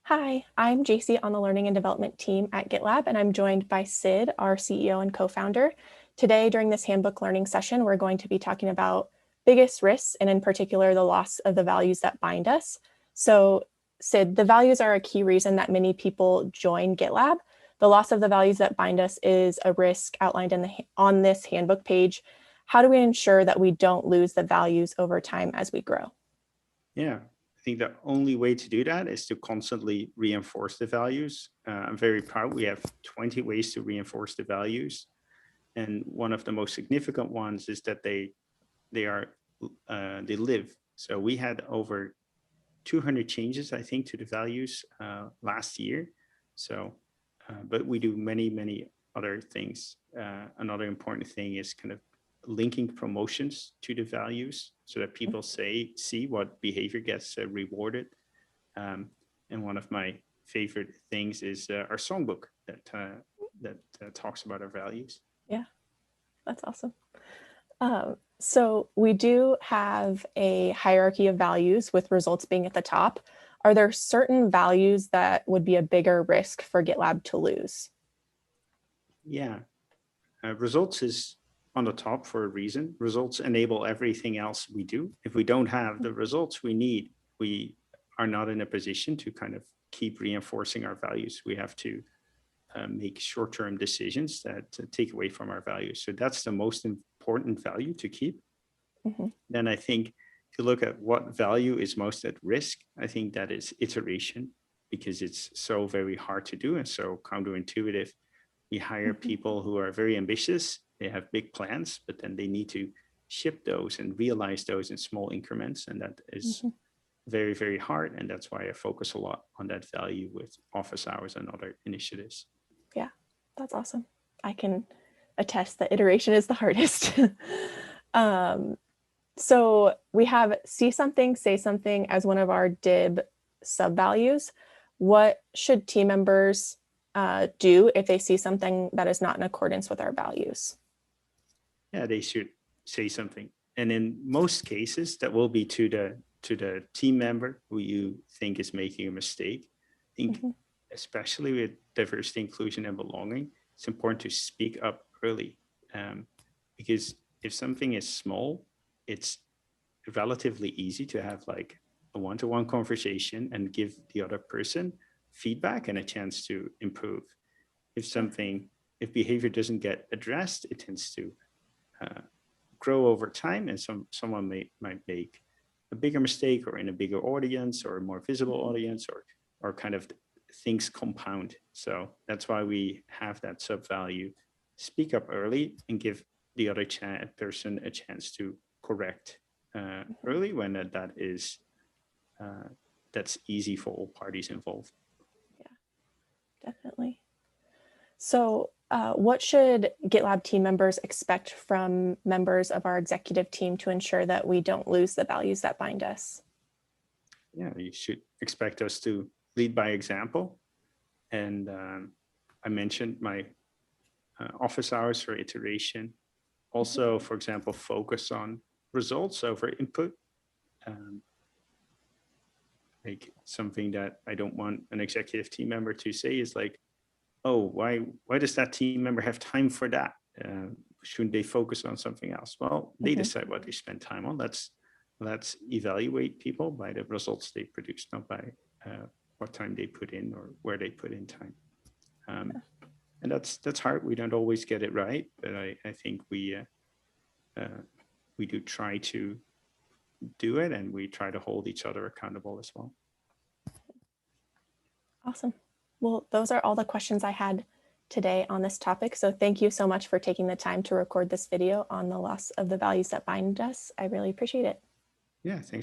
Hi, I'm JC on the Learning and Development team at GitLab, and I'm joined by Sid, our CEO and co-founder. Today, during this handbook learning session, we're going to be talking about biggest risks, and in particular, the loss of the values that bind us. So, Sid, the values are a key reason that many people join GitLab. The loss of the values that bind us is a risk outlined on this handbook page. How do we ensure that we don't lose the values over time as we grow? Yeah, I think the only way to do that is to constantly reinforce the values. I'm very proud we have 20 ways to reinforce the values. And one of the most significant ones is that they live. So we had over 200 changes, I think, to the values last year. So, but we do many other things. Another important thing is kind of linking promotions to the values so that people see what behavior gets rewarded. And one of my favorite things is our songbook that talks about our values. Yeah, that's awesome. So we do have a hierarchy of values with results being at the top. Are there certain values that would be a bigger risk for GitLab to lose? Yeah, results is on the top for a reason. Results enable everything else we do. If we don't have the results we need, we are not in a position to kind of keep reinforcing our values. We have to make short-term decisions that take away from our values. So that's the most important value to keep. Then I think if you look at what value is most at risk, I think that is iteration, because it's so very hard to do and so counterintuitive. We hire people who are very ambitious, they have big plans, but then they need to ship those and realize those in small increments. And that is very hard. And that's why I focus a lot on that value with office hours and other initiatives. Yeah, that's awesome. I can attest that iteration is the hardest. So we have see something, say something as one of our DIB sub-values. What should team members do if they see something that is not in accordance with our values? Yeah, they should say something. And in most cases, that will be to the team member who you think is making a mistake. I think especially with diversity, inclusion, and belonging, it's important to speak up early. Because if something is small, it's relatively easy to have like a one-to-one conversation and give the other person feedback and a chance to improve. If behavior doesn't get addressed, it tends to grow over time, and someone might make a bigger mistake, or in a bigger audience, or a more visible audience, or kind of things compound. So that's why we have that sub value. Speak up early and give the other person a chance to correct early when that's easy for all parties involved. Yeah, definitely. So what should GitLab team members expect from members of our executive team to ensure that we don't lose the values that bind us? Yeah, you should expect us to lead by example. And I mentioned my office hours for iteration. Also, for example, focus on results over input. Like something that I don't want an executive team member to say is like, oh, why does that team member have time for that? Shouldn't they focus on something else? Well, they decide what they spend time on. Let's evaluate people by the results they produce, not by what time they put in or where they put in time. And that's hard. We don't always get it right, but I think we do try to do it, and we try to hold each other accountable as well. Awesome. Well, those are all the questions I had today on this topic. So thank you so much for taking the time to record this video on the loss of the values that bind us. I really appreciate it. Yeah, thanks.